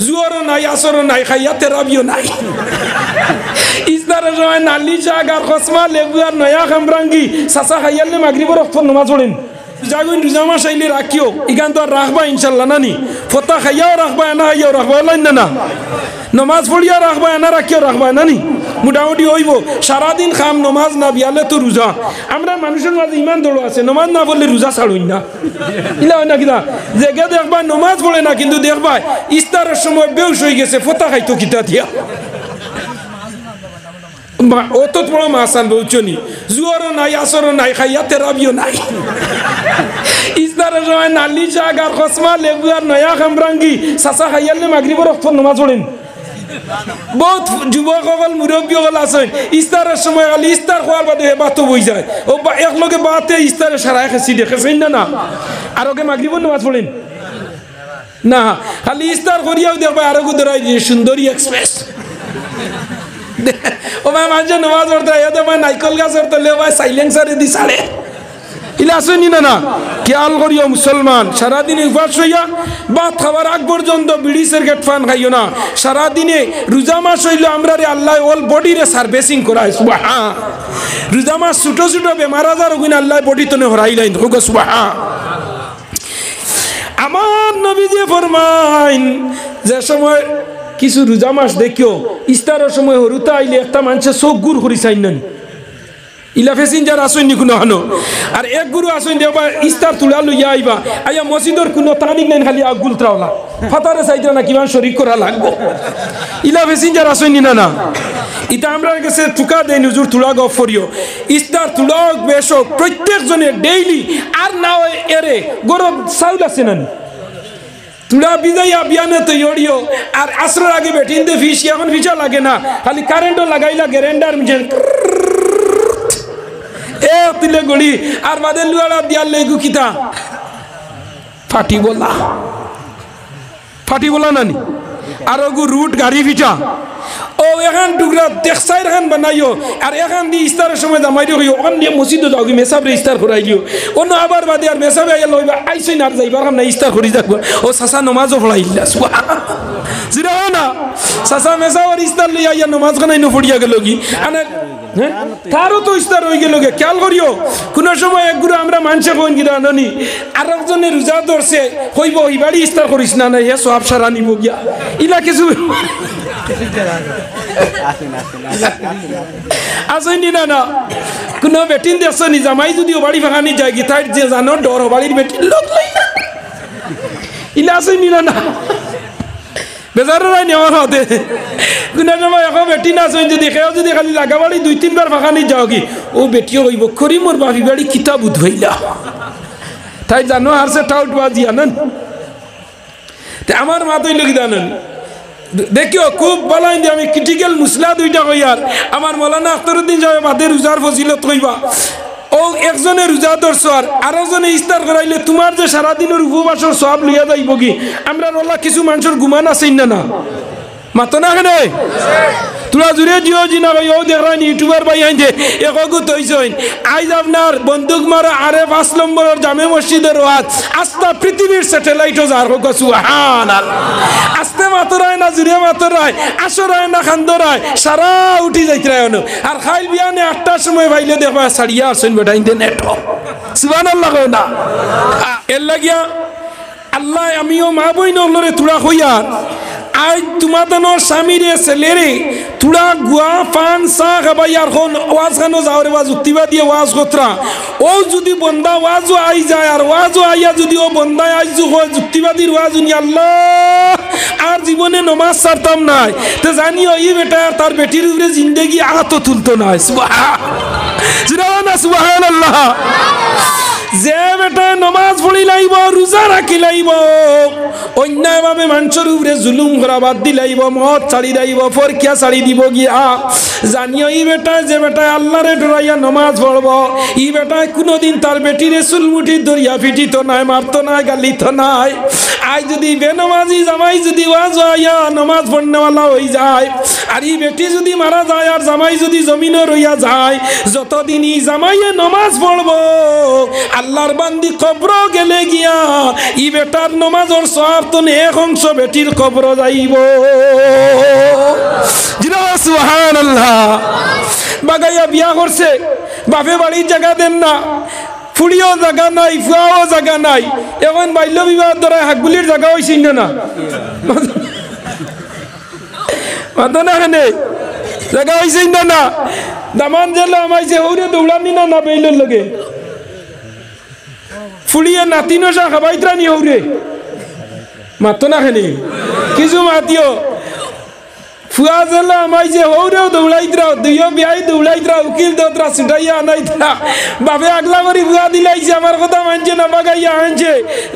জুয়ারও নাই আসরও নাই খাইয়া তেরাবিও নাই ইস্তারের সময় নালি শাক আর কসমা লেবু আর নয়া খামরাঙ্গি চাচা খাইয়ালে মাগরিবের রক্ত নমাজ পড়েন যাগুন রোজা মাস আইলে রাখিও ইখান তো আর রাখবা ইনশাল্লাহ নানি ফতা খাইয়াও রাখবা না খাইয়াও রাখবা লাইন না নমাজ পড়িয়া রাখবা না রাখিও রাখবা নানি মোটামুটি হইব সারাদিন খাম নমাজ না বিয়ালে তো রোজা আমরা মানুষের মাঝে ইমান দৌড় আছে নমাজ না পড়লে রোজা ছাড়ুন না ইলা হয় না কিনা জেগে দেখবা নমাজ পড়ে না কিন্তু দেখবা ইস্তারের সময় বেউস হয়ে গেছে ফতা খাইতো কিতা দিয়া অত বড় মাছ আনবো উচ্চনি জুয়ারও নাই আসরও নাই খাইয়া তেরাবিও নাই ইস্তারের সময় নালি শাক আর কসমা লেবু আর নয়া খামরাঙ্গি চাচা খাইয়ালে মাগরিবের রক্ত নমাজ পড়েন বহুত যুবক সকল মুরব্বী সকল আছেন ইস্তারের সময় খালি ইস্তার খোয়ার বাদে বাতো বই যায় ও একলগে বাতে ইস্তারে সারাই খেছি দেখেছেন না আর ওকে মাগরিবের নমাজ পড়েন না খালি ইস্তার করিয়াও দেখবা আরো ধরাই দিয়ে সুন্দরী এক্সপ্রেস ও ভাই মানুষের নমাজ পড়তে এত ভাই নাইকল গাছের তলে ভাই সাইলেন্সারে দি সাড়ে ইলা আসেনি না খেয়াল করিও মুসলমান সারাদিনে উপাস হইয়া ভাত খাবার আগ পর্যন্ত বিড়ি সিগারেট পান খাইও না সারাদিনে রোজা মাস হইল আমরা রে আল্লাহ অল বডিরে সার্ভিসিং করায় সুবহান রোজা মাস ছোট ছোট বেমার আজার ওগুন আল্লাহ বডি তনে হরাইলাইন হোক সুবহান আমার নবীজি ফরমাইন যে সময় কিছু রোজা মাস দেখিও ইস্তারের সময় হরুতা আইলে একটা মানুষের চোখ গুড় করি চাই না ইলা প্যাসেঞ্জার আসেন কোনো হানো আর এক গুরু আসেন দেবা ইস্তার তুলা লইয়া আইবা আইয়া মসজিদের কোনো তানিক নেন খালি আগুল ত্রাওলা ফাতারে চাইতে না কিমান শরীর করা লাগবো ইলা প্যাসেঞ্জার আসেন না ইটা আমরা কাছে টুকা দেয় নুজুর তুলা গপ করিও ইস্তার তুলা বেশ প্রত্যেকজনের ডেইলি আর না এরে গরম চাউল আছে না তুলা বিজাইয়া বিয়ানে তো ইড়িও আর আসরের আগে বেটিন দে ফিস এখন ফিসা লাগে না খালি কারেন্টও লাগাইলা গ্যারেন্ডার মিজে এ তিলে গড়ি আর বাদে লুয়াড়া দিয়ার লেগু কিতা ফাটি বলা নানি আর ওগু রুট গাড়ি ফিটা ও এখান টুকরা দেখসাই এখান বানাইও আর এখান দিয়ে ইস্তারের সময় জামাই দিও ওখান দিয়ে মসজিদে যাও মেসাবরে ইস্তার করাই দিও অন্য আবার বাদে আর মেসাবে আইয়া লইবা আইসই না যাইবার না ইস্তার করি যাক ও সাসা নমাজও পড়াইলা জিরা না সাসা মেসাবর ইস্তার লইয়া আইয়া নমাজ খানাই ন পড়িয়া গেল কি আনে হ্যাঁ তারও তো ইস্তার হয়ে গেল গে খেয়াল করিও কোনো সময় এক গুরু আমরা মানুষে কইন গিরা ননি আর একজনের রোজা ধরছে কইব ওই বাড়ি ইস্তার করিস না না ইয়া সব সারা নিব গিয়া ইলা কিছু আসেনি না কোনো বেটিন দেখছনি জামাই যদি ও বাড়ি ভাঙানি যায় গীতার যে জানো ডর ও বাড়ির বেটিন লোক লাই না ইলা আসেনি না বেজারের রাই নেওয়া হতে কোনো সময় এখন বেটি না আসেন যদি খেয়েও যদি খালি লাগা বাড়ি 2-3 বার ভাঙানি যাও কি ও বেটিও কইব করি মোর বাপি বাড়ি কিতাব উঠইলা তাই জানো আর সে টাউট বাজি আনেন আমার মা তৈল কি জানেন দেখিও খুব বলাই আমি ক্রিটিক্যাল মুসলা দুইটা কই আর আমার মৌলানা আখতারউদ্দিন সাহেব বাদে রোজার ফজিলত কইবা ও একজনে রোজা ধরছো আর আরেকজনে ইস্তার করাইলে তোমার যে সারাদিনের উপবাসের সব লইয়া যাইব কি আমরা রলা কিছু মানুষের গুমান আছেন না মাতো না কেন তোরা জুড়ে জিও জিনা ভাই ও দেখান ইউটিউবার ভাই আইছে একগু তৈছইন আইজ আপনার বন্দুক মারা আরে 5 নম্বরের জামে মসজিদের ওয়াজ আস্তা পৃথিবীর স্যাটেলাইটও যার হোক সুবহানাল্লাহ আস্তে মাতরায় না জুড়ে মাতরায় আসরায় না খান্দরায় সারা উঠি যাইতে রায় আর খাইল বিয়ানে 8টার সময় ভাইলে দেখবা সারিয়া আসেন বেটা ইন্টারনেট সুবহানাল্লাহ কই না এর লাগিয়া আল্লাহ আমিও মা বইন লরে তোরা হইয়া আজ তোমাদের স্বামীরে ছেলেরে তুড়া গুয়া পান চা খাবাই আর ওয়াজ খানো যাওয়ার ওয়াজ উত্তিবা দিয়ে ওয়াজ কতরা ও যদি বন্দা ওয়াজও আই যায় আর ওয়াজও আইয়া যদি ও বন্দায় আইজু হয় যুক্তিবাদীর ওয়াজ উনি আল্লাহ আর জীবনে নমাজ ছাড়তাম নাই তো জানিও এই বেটা তার বেটির উপরে জিন্দেগি আঘাত তুলতো না সুবহানাল্লাহ যে বেটা নমাজ পড়ি লাইব রোজা রাখি লাইব অন্যায়ভাবে মানুষের উপরে জুলুম করা বাদ দি লাইব মদ ছাড়ি লাইব পরীক্ষা ছাড়ি দিব গিয়া জানিও ই বেটা যে বেটা আল্লাহরে ডরাইয়া নমাজ পড়ব ই বেটা কোনোদিন তার বেটিরে চুলমুঠি ধরিয়া পিটিত নাই মারতো নাই গালিত নাই আজ যদি বেনমাজি জামাই যদি ওয়াজ হইয়া নামাজ পড়নেওয়ালা হয়ে যায় আর এই বেটি যদি মারা যায় আর জামাই যদি জমিনে রইয়া যায় যতদিন এই জামাইয়ে নামাজ পড়বো আল্লাহর বান্দি কবর গেলে গিয়া ই বেটার নামাজের সওয়াব তো এক অংশ বেটির কবর যাইব জিনা সুবহানাল্লাহ বাগাইয়া বিয়া করছে বাপে বাড়ির জায়গা দেন না ফুড়িও জায়গা নাই ফুয়াও জায়গা নাই এখন বাল্য বিবাহ দ্বারা হাকগুলির জায়গা হয়েছে না মাতো না কেনে জায়গা হয়েছে না দামান জেলা আমাইছে হৌরে দৌড়ানি না না বেইলের লগে ফুড়িয়ে নাতিনো সা খাবাইত্রানি হৌরে মাতো না কেনে কিছু মাতিও ফুয়া জেলা আমাইছে হৌরেও দৌড়াইত্রা দুইও বিয়াই দৌড়াইত্রা উকিল দোতরা ছুটাইয়া আনাইত্রা বাপে আগলা করি ফুয়া দিলাইছে আমার কথা মানছে না বাগাইয়া আনছে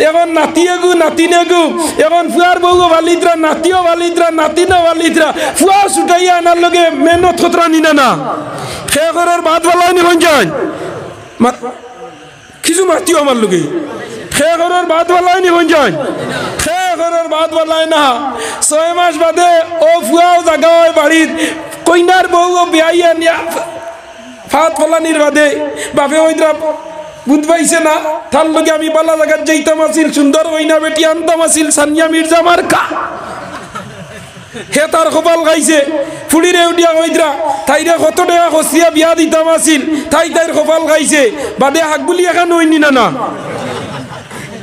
এখন নাতিয়ে গু নাতিনে গু এখন ফুয়ার বউ ভালিত্রা নাতিও ভালিত্রা নাতিনও ভালিত্রা ফুয়া ছুটাইয়া আনার লগে মেহনত খতরা নিনা না সে ঘরের ভাত ভালাই নি যান কিছু মাতিও আমার লগে সে ঘরের ভাত ভালাই নি যান ঘরের বাদ বলাই না 6 মাস বাদে ও ফুয়াও জায়গা হয় বাড়ির কইনার বউ বিয়াইয়া নিয়া ফাত ফলানির বাদে বাপে ওইরা বুধ পাইছে না তার লগে আমি বালা জায়গার যাইতাম আসিল সুন্দর ওইনা বেটি আনতাম আসিল সানিয়া মির্জা মার্কা হে তার কপাল গাইছে ফুড়িরে উঠিয়া ওইরা তাইরে কত টাকা খসিয়া বিয়া দিতাম আসিল তাই তাইর কপাল গাইছে বাদে হাক বলি এখন ওইনি না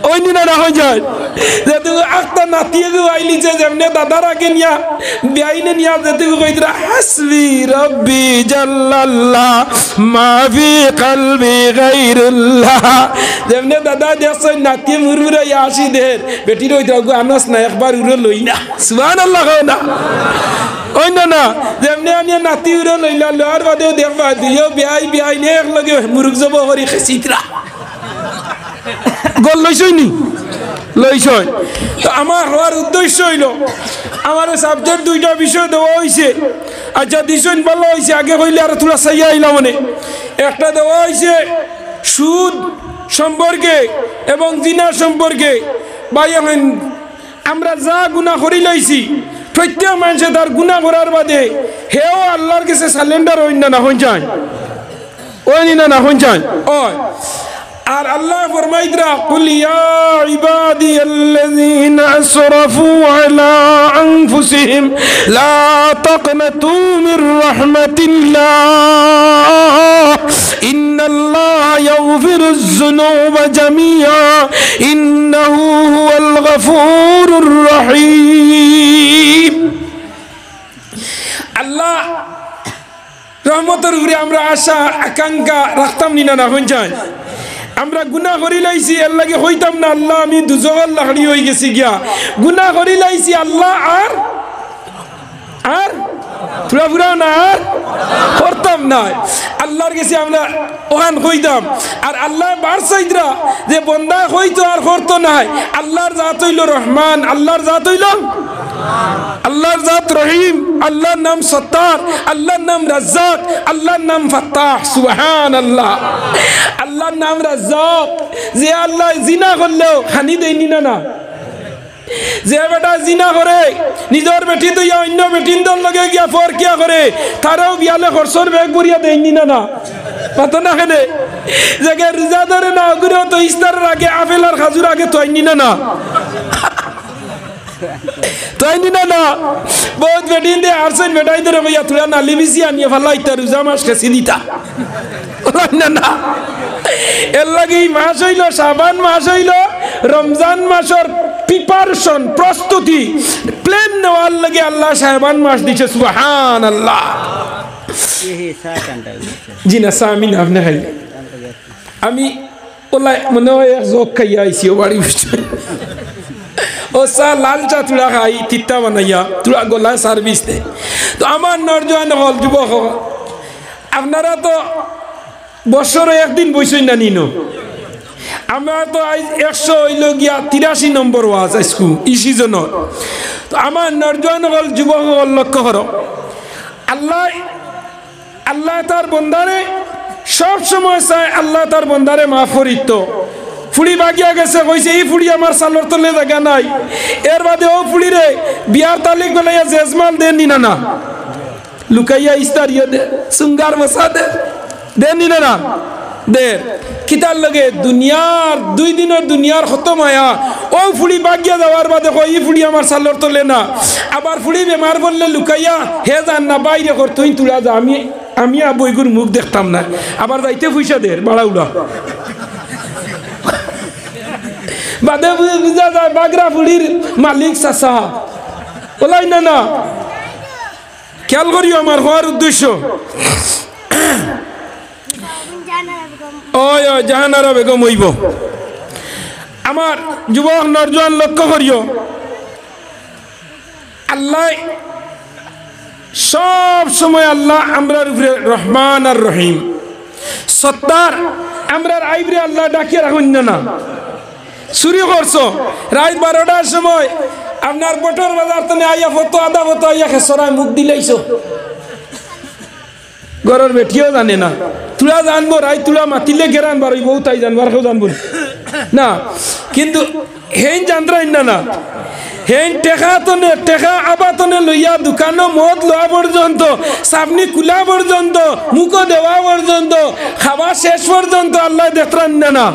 ওই নিনা না হয়ে যায় যেহেতু একটা নাতিয়ে আইলিছে যেমনি দাদার আগে নিয়া বিয়াইনে নিয়া যেতে কইতরা হাসবি রব্বি জাল্লাল্লাহ মা ফি কলবি গায়রুল্লাহ যেমনি দাদা দেখছ নাতিয়ে মুরুরে আসি দের বেটি রইতরা গো আনস না একবার উড়ে লই না সুবহানাল্লাহ কও না ওই না যেমনি আমি নাতি উড়ে লইলা লওয়ার বাদেও দেখবা দিও বিয়াই নে এক লগে মুরুক জব হরি খেসিতরা গোল লইছইনি লইছই তো আমার হওয়ার উদ্দেশ্য হইল আমার সাবজেক্ট দুইটা বিষয় দেওয়া হয়েছে আচ্ছা দিছইন ভালো হয়েছে আগে হইলে আর তোরা চাইয়া আইলাম মানে একটা দেওয়া হয়েছে সুদ সম্পর্কে এবং জিনা সম্পর্কে ভাই এখন আমরা যা গুনাহ করি লাইছি প্রত্যেক মানুষে তার গুনাহ করার বাদে হেও আল্লাহর কাছে সালেন্ডার হইন না হইন যায় ওই না হইন যায় ওই আর আল্লাহ ফরমাইতরা কুল ইয়া ইবাদিয়াল্লাযীনা আসরাফু আলা আনফুসিহিম লা তাকনাতু মির রাহমাতিল্লাহ ইন্নাল্লাহা ইয়াগফিরুয যুনুবা জামিআ ইন্নাহু হুয়াল গফুরুর রহিম আল্লাহ রহমতের উপরে আমরা আশা আকাঙ্ক্ষা রাখতাম না হইন যায় আমরা গুনাহ করি লাইছি এর লাগে হইতাম না আল্লাহ আমি দুজোগের লাকড়ি হয়ে গেছি গিয়া গুনাহ করি লাইছি আল্লাহ আর পুরা না আর করতাম না আল্লাহর কাছে আমরা ওখান কইতাম আর আল্লাহ বারসাইদরা যে বন্দা হইতো আর করতো না আল্লাহর জাত হইল রহমান আল্লাহর জাত হইল আল্লাহর জাত রহিম আল্লাহর নাম সত্তার আল্লাহর নাম রাজ্জাক আল্লাহর নাম ফাত্তাহ সুবহানাল্লাহ আল্লাহর নাম রাজ্জাক যে আল্লাহ জিনা করলেও খানি দেয়নি না যে বেটা জিনা করে নিজের বেটি তো অন্য বেটির লগে গিয়া ফরকিয়া করে তারাও বিয়ালে খরচর ব্যাগ ভরিয়া দেয়নি না পাতো না খেলে যে রোজা ধরে না ওগুলো তো ইস্তারের আগে আপেল আর খাজুর আগে তো আইনি না তাইনি না বহুত বেটিন দে আরছেন বেটাই ধরে ভাইয়া তোরা নালি বিসি আনিয়ে ফালাইতা রোজা মাস খেসি দিতা না এর লাগে মাস হইল শাবান মাস হইল রমজান মাসের প্রিপারেশন প্রস্তুতি প্ল্যান নেওয়ার লাগে আল্লাহ শাবান মাস দিছে সুবহানাল্লাহ জি না সামিন আপনি খাই আমি ওলা মনে হয় এক জোক খাইয়া আইছি ও বাড়ি ও চা লাল চা তুলা খাই তিতা বানাইয়া তুলা গলা সার্ভিস দে তো আমার নরজওয়ান হল যুবক আপনারা তো বছরে একদিন বইছেন না নিনো আমার তো আজ 100 হইল গিয়া 83 নম্বর ওয়াজ আজকু ই সিজনত তো আমার নরজওয়ান হল যুবক হল লক্ষ্য করো আল্লাহ তার বন্দারে সব সময় চায় আল্লাহ তার বন্দারে মাফ করিত ফুড়ি বাগিয়া গেছে কইছে এই ফুড়ি আমার সালোর তলে জায়গা নাই এর বাদে ও ফুড়ি রে বিয়ার তালিক বেলাইয়া জেজমাল দেন নিনা না লুকাইয়া ইস্তারিয়া দে সুঙ্গার বসা দে দেন নিনা না দে কিতার লগে দুনিয়ার 2 দিনের দুনিয়ার খতম হয়া ও ফুড়ি বাগিয়া যাওয়ার বাদে কই এই ফুড়ি আমার সালোর তলে না আবার ফুড়ি বেমার বললে লুকাইয়া হে জান না বাইরে কর তুই তুলা যা আমি বইগুর মুখ দেখতাম না আবার যাইতে পয়সা দে বাড়া উড়া বাদে বুঝা যায় বাগরা ফুড়ির মালিক চাচা বলাই না না খেয়াল করিও আমার হওয়ার উদ্দেশ্য ওই ওই জাহানারা বেগম হইব আমার যুবক নরজওয়ান লক্ষ্য করিও আল্লাহ সব সময় আল্লাহ আমরার উপরে রহমান আর রহিম সত্তার আমরার আইবরে আল্লাহ ডাকিয়ে রাখুন না চুরি করছো রাত 12টার সময় আপনার বটর বাজার তো আইয়া ফটো আদা ফটো আইয়া খেসরায় মুখ দিলেইছো ঘরের বেটিও জানে না তুলা জানবো রাই তুলা মাতিলে গেরান বারই বউ তাই জানবার কেউ জানবো না কিন্তু হেন জানরাই না হেন টেকা আবাতনে লইয়া দোকানো মদ লওয়া পর্যন্ত সামনি কুলা পর্যন্ত মুখ দেওয়া পর্যন্ত খাওয়া শেষ পর্যন্ত আল্লাহ দেখরান না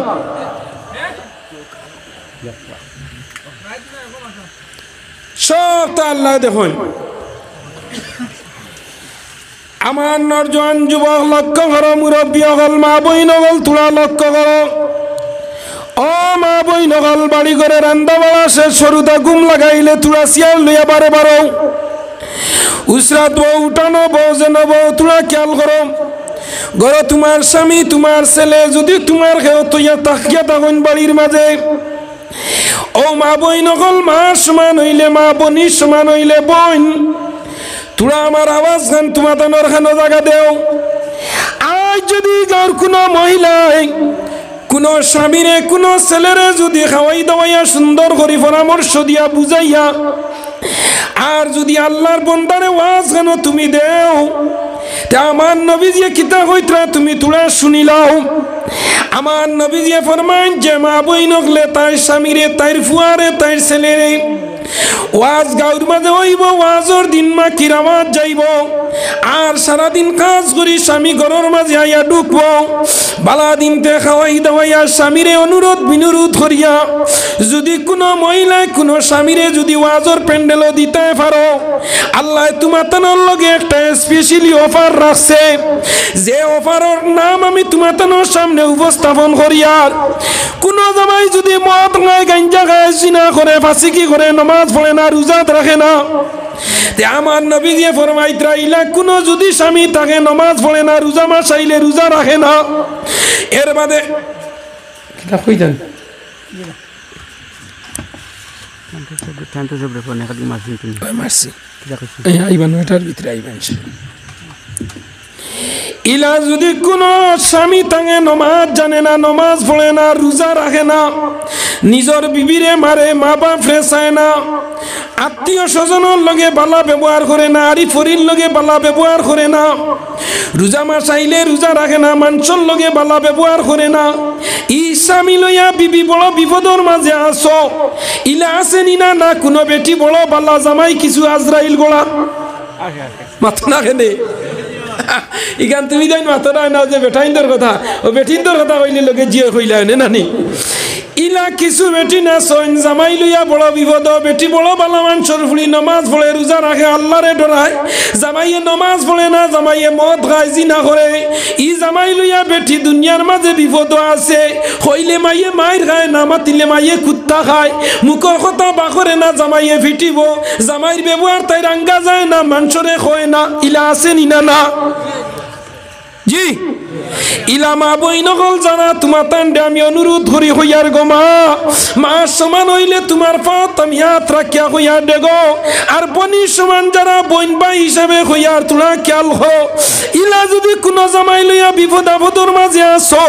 সব তো আল্লাহ দেখুন আমার নরজওয়ান যুবক লক্ষ্য করো মুরব্বী হল মা বই নগল তুলা লক্ষ্য করো ও মা বই নগল বাড়ি করে রান্দা বাড়া শেষ সরুতা ঘুম লাগাইলে তুলা শিয়াল লইয়া বারো উসরাত বউ উঠানো বউ যেন বউ তুলা খেয়াল করো ঘর তোমার স্বামী তোমার ছেলে যদি তোমার খেয়ে তৈয়া তাকিয়া তখন বাড়ির মাঝে ও মা বই নকল মা সমান হইলে মা বনি সমান হইলে বোন তোরা আমার আওয়াজ খান তোমার তানোর খানো জায়গা দেও আজ যদি গাঁর কোনো মহিলায় কোনো স্বামীরে কোনো ছেলেরে যদি খাওয়াই দাওয়াইয়া সুন্দর করে পরামর্শ দিয়া বুঝাইয়া আর যদি আল্লাহর বন্দারে ওয়াজ কেন তুমি দেও তা আমার নবীজি কিতা হইতরা তুমি তোরা শুনিলাও আমার নবীজি ফরমান যে মা বই নকলে তার স্বামীরে তার ফুয়ারে তার ছেলেরে ওয়াজ গাঁর মাঝে হইব ওয়াজর দিন মা কিরামাত যাইব আর সারাদিন কাজ করি স্বামী ঘরের মাঝে আইয়া ঢুকবো বালা দিনতে খাওয়াই দাওয়াইয়া স্বামীরে অনুরোধ বিনুরোধ করিয়া যদি কোনো মহিলায় কোনো স্বামীরে যদি ওয়াজর প্যান্ডেলও দিতে পারো আল্লাহ তোমার তানোর লগে একটা স্পেশালি অফার রাখছে যে অফারের নাম আমি তোমার তানোর সামনে উপস্থাপন করিয়ার কোনো জামাই যদি মদ খায় গাঞ্জা খায় জিনা করে ফাঁসিকি করে নামাজ পড়ে না রোজা রাখে না তে আমার নবীজি ফরমাইতরা ইলা কোনো যদি স্বামী তাকে নামাজ পড়ে না রোজা মাস আইলে রোজা রাখে না এর বাদে কিটা কই যান মারছি আইবান ওটার ভিতরে আইবান ইলা যদি কোনো স্বামী তাকে নমাজ জানে না নমাজ পড়ে না রোজা রাখে না নিজের বিবিরে মারে মা বাপ চায় না আত্মীয় স্বজনের লগে বালা ব্যবহার করে না আরি ফরির লগে বালা ব্যবহার করে না রোজা মাস আইলে রোজা রাখে না মানুষের লগে বালা ব্যবহার করে না ই স্বামী লইয়া বিবি বড় বিপদর মাঝে আসো ইলা আছে নিনা না কোনো বেটি বড় বালা জামাই কিছু আজরাইল গোড়া মাথা না কেনে ইখান তুমি যাই মাথা না যে বেটাইন্দর কথা ও বেটিন্দর কথা কইলে লোকে জিয়ে কইলা নে নানি ইলা কিছু বেটি না সইন জামাই লইয়া বড় বিপদ বেটি বড় বালা মানুষের ফুড়ি নমাজ পড়ে রোজা রাখে আল্লাহরে ডরায় জামাইয়ে নমাজ পড়ে না জামাইয়ে মদ খায় জিনা করে ই জামাই লইয়া বেটি দুনিয়ার মাঝে বিপদ আছে হইলে মাইয়ে মাইর খায় না মাতিলে মাইয়ে কুত্তা খায় মুখর কথা বাকরে না জামাইয়ে ফিটিব জামাইর ব্যবহার তাই রাঙ্গা যায় না মানুষরে কয় না ইলা আছে নিনা না জি ইলামা বই নকল জানা তোমার তান্ডে আমি অনুরোধ করি হইয়ার গো মা সমান হইলে তোমার পাত আমি হাত রাখিয়া হইয়ার দেগো আর বনি সমান যারা বইন ভাই হিসাবে হইয়ার তোরা খেয়াল হো ইলা যদি কোনো জামাই লইয়া বিপদ আপদর মাঝে আসো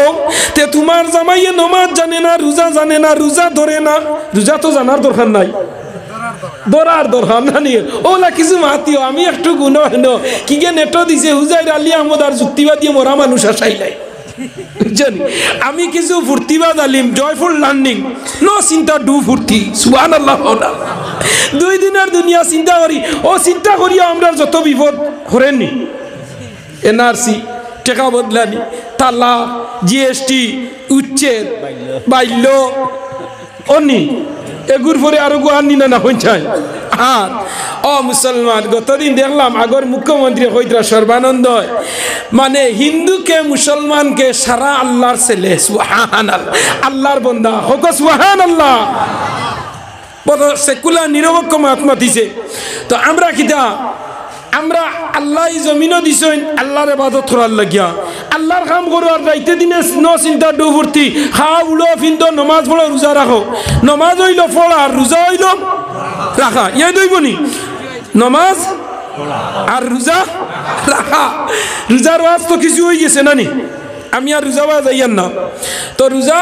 তে তোমার জামাইয়ে নমাজ জানে না রোজা জানে না রোজা ধরে না রোজা তো জানার দরকার নাই দরার দরকার না নিয়ে ওলা কিছু মাতিও আমি একটু গুণ হেন কি গে নেটো দিছে হুজাইর আলী আহমদ আর যুক্তিবাদী মরা মানুষ আসাই নাই বুঝছেন আমি কিছু ফুর্তিবাজ আলিম জয়ফুল লার্নিং নো চিন্তা ডু ফুর্তি সুবহানাল্লাহ 2 দিনের দুনিয়া চিন্তা করি ও চিন্তা করিয়া আমরা যত বিপদ করেননি এনআরসি টাকা বদলানি তালা জিএসটি উচ্ছেদ বাইল্য অনি এগুর পরে আরো গুহানি না পঞ্চায় আর ও মুসলমান গতদিন দেখলাম আগর মুখ্যমন্ত্রী হইতরা সর্বানন্দ মানে হিন্দুকে মুসলমানকে সারা আল্লাহর ছেলে সুবহানাল্লাহ আল্লাহর বান্দা হোক সুবহানাল্লাহ বড় সেকুলার নিরপেক্ষ মহাত্মা দিছে তো আমরা কিটা আমরা আল্লাহ জমিনও দিছেন আল্লাহর ইবাদত করার লাগিয়া আল্লাহর কাম করো আর রাইতে দিনে ন চিন্তা ডু ফুর্তি খাও উলো ফিন্দো নমাজ পড়ো রোজা রাখো নমাজ হইল পড়া আর রোজা হইল রাখা ইয়ে দইবনি নমাজ আর রোজা রাখা রোজার ওয়াজ তো কিছু হয়ে গেছে নানি আমি আর রোজা ওয়াজ যাইয়ান না তো রোজা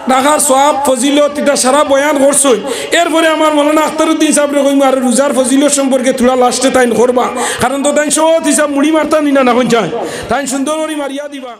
রাখার সওয়াব ফজিলত এটা সারা বয়ান করছই এরপরে আমার মৌলানা আখতারউদ্দিন সাহেব কইম আর রোজার ফজিলত সম্পর্কে থোড়া লাস্টে তাইন করবা কারণ তো তাই সব হিসাব মুড়ি মারতা নিনা না কোন চাই তাই সুন্দর করে মারিয়া দিবা